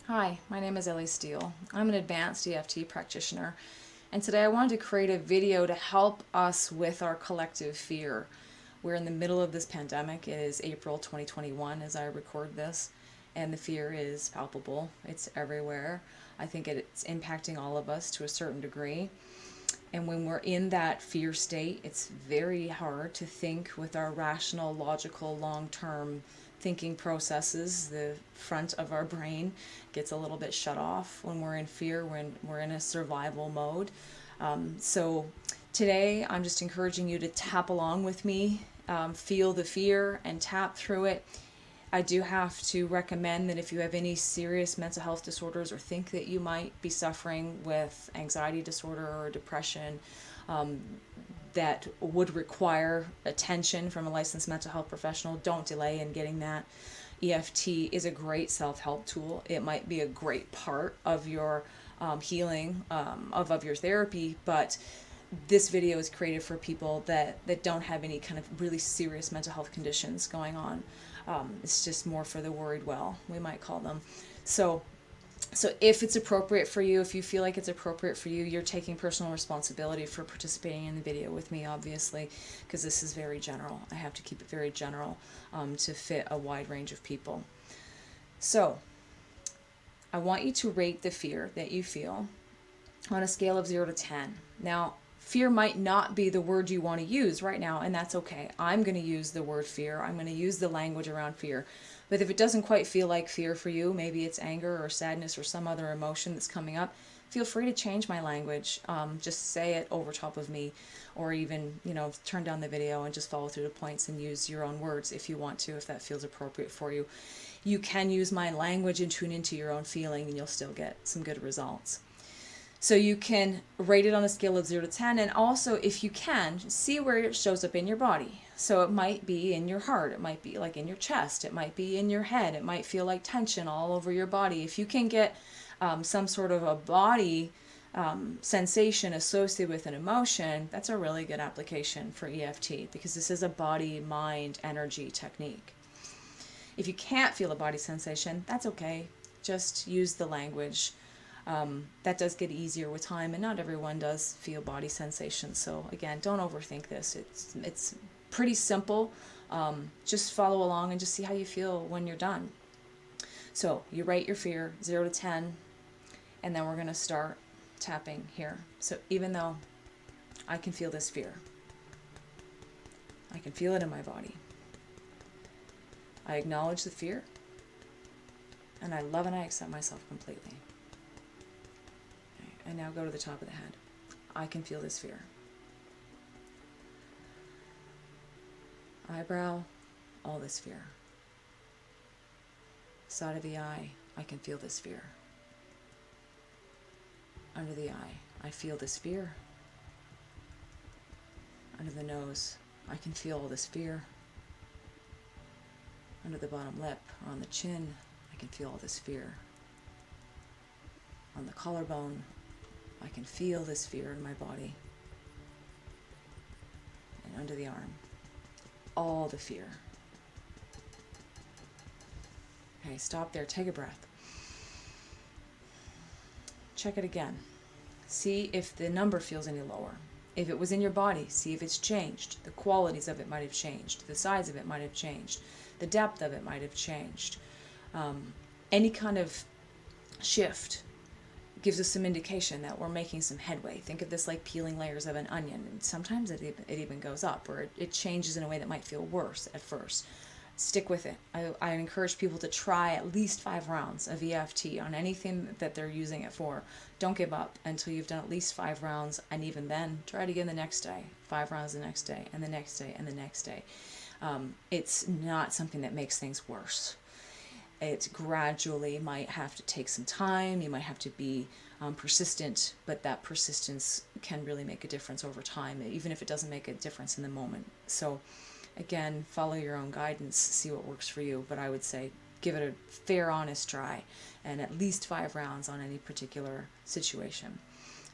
Hi, my name is Ellie Steele. I'm an advanced EFT practitioner, and today I wanted to create a video to help us with our collective fear. We're in the middle of this pandemic. It is April 2021 as I record this, and the fear is palpable. It's everywhere. I think it's impacting all of us to a certain degree. And when we're in that fear state, it's very hard to think with our rational, logical, long term thinking processes. The front of our brain gets a little bit shut off when we're in fear, when we're in a survival mode. So today, I'm just encouraging you to tap along with me, feel the fear, and tap through it. I do have to recommend that if you have any serious mental health disorders or think that you might be suffering with anxiety disorder or depression um, that would require attention from a licensed mental health professional, don't delay in getting that. EFT is a great self-help tool. It might be a great part of your healing, of your therapy, but this video is created for people that don't have any kind of really serious mental health conditions going on. It's just more for the worried well, we might call them. So, so if it's appropriate for you, if you feel like it's appropriate for you, you're taking personal responsibility for participating in the video with me, obviously, because this is very general. I have to keep it very general to fit a wide range of people. So, I want you to rate the fear that you feel on a scale of 0 to 10. Now, fear might not be the word you want to use right now, and that's okay. I'm going to use the word fear. I'm going to use the language around fear. But if it doesn't quite feel like fear for you, maybe it's anger or sadness or some other emotion that's coming up, feel free to change my language. Just say it over top of me, or even, turn down the video and just follow through the points and use your own words if you want to, if that feels appropriate for you. You can use my language and tune into your own feeling, and you'll still get some good results. So you can rate it on a scale of 0 to 10, and also, if you can, see where it shows up in your body. So it might be in your heart, it might be like in your chest, it might be in your head, it might feel like tension all over your body. If you can get some sort of a body sensation associated with an emotion, that's a really good application for EFT, because this is a body, mind, energy technique. If you can't feel a body sensation, that's okay. Just use the language. That does get easier with time, and not everyone does feel body sensations. So again, don't overthink this. It's pretty simple. Just follow along and just see how you feel when you're done. So you rate your fear 0 to 10, and then we're going to start tapping here. So even though I can feel this fear, I can feel it in my body. I acknowledge the fear, and I love and I accept myself completely. And now go to the top of the head. I can feel this fear. Eyebrow, all this fear. Side of the eye, I can feel this fear. Under the eye, I feel this fear. Under the nose, I can feel all this fear. Under the bottom lip or on the chin, I can feel all this fear. On the collarbone, I can feel this fear in my body. And under the arm, all the fear. Okay, stop there. Take a breath. Check it again. See if the number feels any lower. If it was in your body, see if it's changed. The qualities of it might have changed. The size of it might have changed. The depth of it might have changed. Any kind of shift gives us some indication that we're making some headway. Think of this like peeling layers of an onion, and sometimes it even goes up, or it changes in a way that might feel worse at first. Stick with it. I encourage people to try at least 5 rounds of EFT on anything that they're using it for. Don't give up until you've done at least 5 rounds, and even then, try it again the next day. 5 rounds the next day, and the next day, and the next day. It's not something that makes things worse. It gradually might have to take some time. You might have to be persistent, but that persistence can really make a difference over time, even if it doesn't make a difference in the moment. So again, follow your own guidance, see what works for you, but I would say give it a fair, honest try, and at least 5 rounds on any particular situation.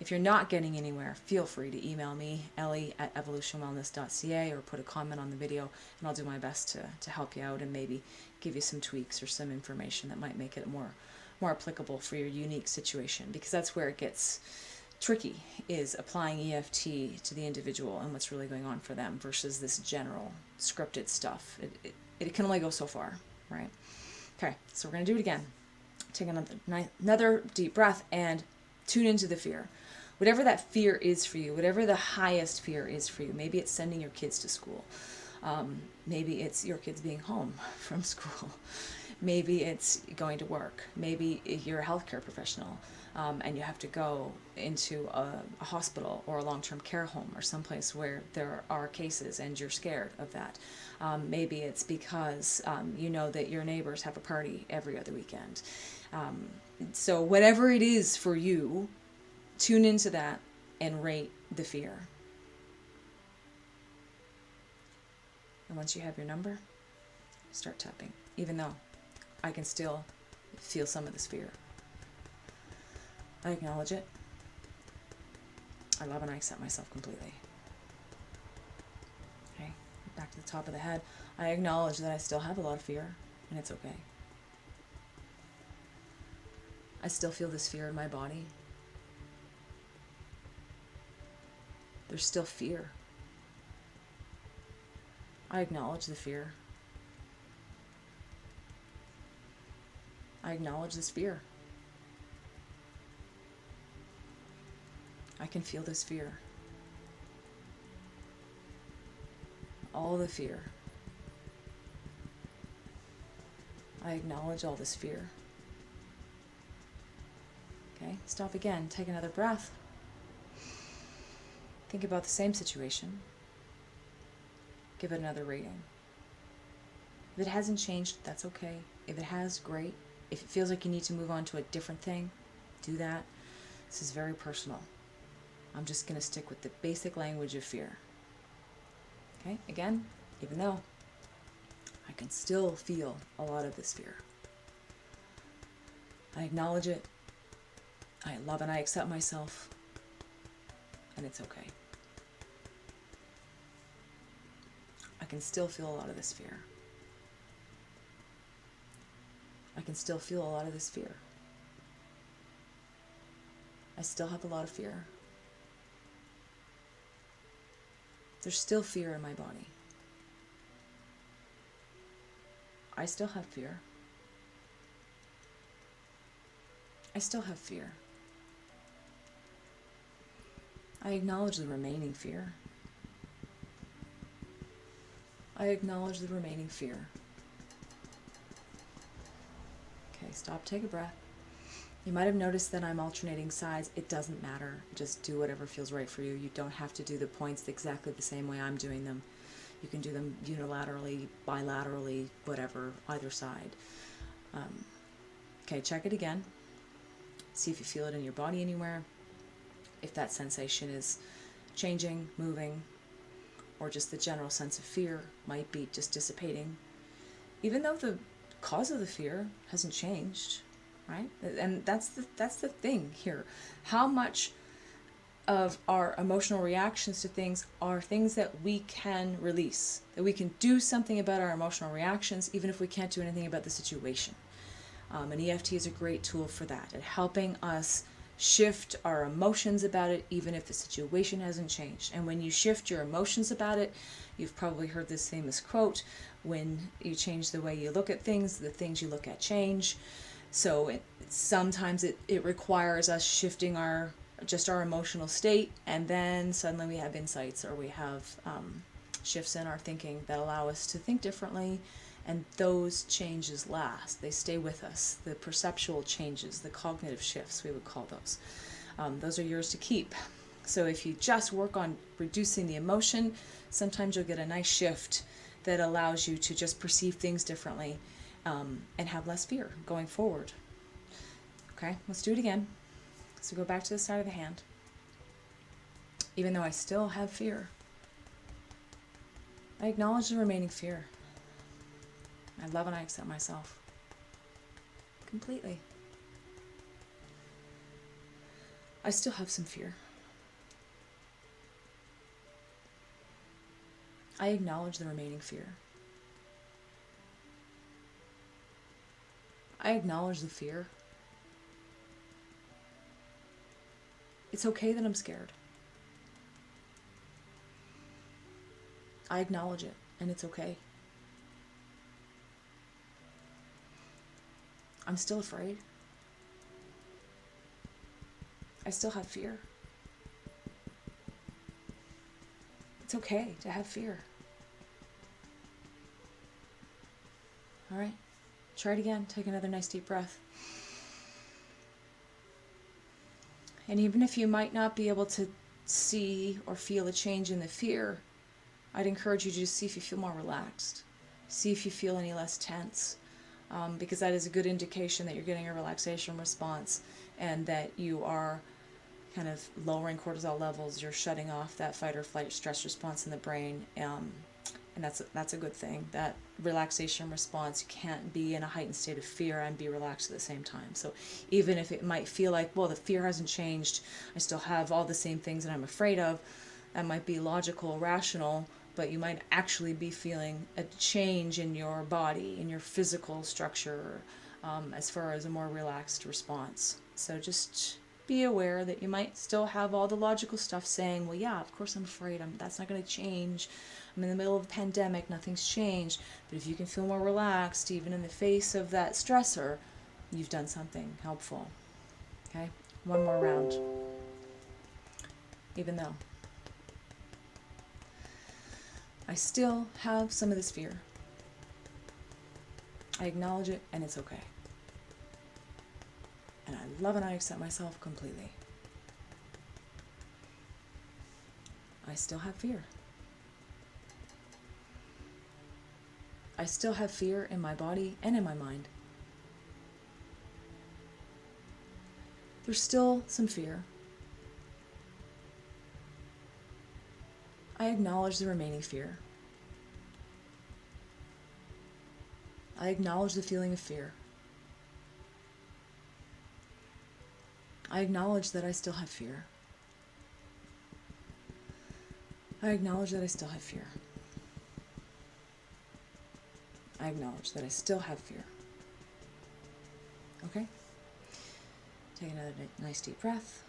If you're not getting anywhere, feel free to email me, ellie@evolutionwellness.ca, or put a comment on the video, and I'll do my best to help you out and maybe give you some tweaks or some information that might make it more more applicable for your unique situation, because that's where it gets tricky, is applying EFT to the individual and what's really going on for them versus this general scripted stuff. It can only go so far, right? Okay, so we're going to do it again. Take another deep breath and tune into the fear. Whatever that fear is for you, whatever the highest fear is for you, maybe it's sending your kids to school. Maybe it's your kids being home from school. Maybe it's going to work. Maybe you're a healthcare professional and you have to go into a hospital or a long-term care home or someplace where there are cases and you're scared of that. Maybe it's because you know that your neighbors have a party every other weekend. So whatever it is for you, tune into that and rate the fear. And once you have your number, start tapping, even though I can still feel some of this fear. I acknowledge it. I love and I accept myself completely. Okay, back to the top of the head. I acknowledge that I still have a lot of fear, and it's okay. I still feel this fear in my body. There's still fear. I acknowledge the fear. I acknowledge this fear. I can feel this fear. All the fear. I acknowledge all this fear. Okay, stop again. Take another breath. Think about the same situation. Give it another rating. If it hasn't changed, that's okay. If it has, great. If it feels like you need to move on to a different thing, do that. This is very personal. I'm just going to stick with the basic language of fear. Okay, again, even though I can still feel a lot of this fear. I acknowledge it. I love and I accept myself. And it's okay. I can still feel a lot of this fear. I can still feel a lot of this fear. I still have a lot of fear. There's still fear in my body. I still have fear. I still have fear. I acknowledge the remaining fear. I acknowledge the remaining fear. Okay, stop, take a breath. You might have noticed that I'm alternating sides. It doesn't matter. Just do whatever feels right for you. You don't have to do the points exactly the same way I'm doing them. You can do them unilaterally, bilaterally, whatever, either side. Okay, check it again. See if you feel it in your body anywhere. If that sensation is changing, moving, or just the general sense of fear might be just dissipating. Even though the cause of the fear hasn't changed, right? And that's the thing here. How much of our emotional reactions to things are things that we can release, that we can do something about our emotional reactions, even if we can't do anything about the situation. And EFT is a great tool for that, at helping us shift our emotions about it, even if the situation hasn't changed. And when you shift your emotions about it, you've probably heard this famous quote, when you change the way you look at things, the things you look at change. So sometimes it requires us shifting our emotional state, and then suddenly we have insights, or we have shifts in our thinking that allow us to think differently, and those changes last. They stay with us. The perceptual changes, the cognitive shifts, we would call those. Those are yours to keep. So if you just work on reducing the emotion, sometimes you'll get a nice shift that allows you to just perceive things differently, and have less fear going forward. Okay, let's do it again. So go back to the side of the hand. Even though I still have fear, I acknowledge the remaining fear. I love and I accept myself completely. I still have some fear. I acknowledge the remaining fear. I acknowledge the fear It's okay that I'm scared. I acknowledge it, and it's okay. I'm still afraid. I still have fear. It's okay to have fear. All right, try it again. Take another nice deep breath. And even if you might not be able to see or feel a change in the fear, I'd encourage you to just see if you feel more relaxed. See if you feel any less tense, because that is a good indication that you're getting a relaxation response and that you are kind of lowering cortisol levels. You're shutting off that fight or flight stress response in the brain, and that's a good thing. That relaxation response, you can't be in a heightened state of fear and be relaxed at the same time. So even if it might feel like, well, the fear hasn't changed, I still have all the same things that I'm afraid of, that might be logical, rational, but you might actually be feeling a change in your body, in your physical structure, as far as a more relaxed response. So just be aware that you might still have all the logical stuff saying, well, yeah, of course I'm afraid, that's not going to change. I'm in the middle of a pandemic, nothing's changed. But if you can feel more relaxed, even in the face of that stressor, you've done something helpful. Okay? One more round. Even though I still have some of this fear, I acknowledge it, and it's okay. And I love and I accept myself completely. I still have fear. I still have fear in my body and in my mind. There's still some fear. I acknowledge the remaining fear. I acknowledge the feeling of fear. I acknowledge that I still have fear. I acknowledge that I still have fear. I acknowledge that I still have fear. Okay? Take another nice deep breath.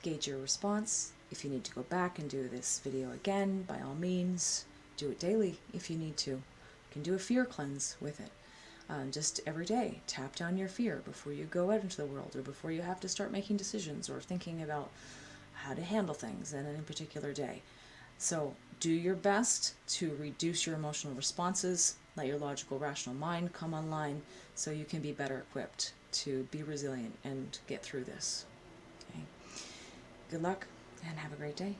Gauge your response. If you need to go back and do this video again, by all means, do it daily if you need to. You can do a fear cleanse with it. Just every day, tap down your fear before you go out into the world, or before you have to start making decisions or thinking about how to handle things in any particular day. So do your best to reduce your emotional responses. Let your logical, rational mind come online so you can be better equipped to be resilient and get through this. Okay. Good luck and have a great day.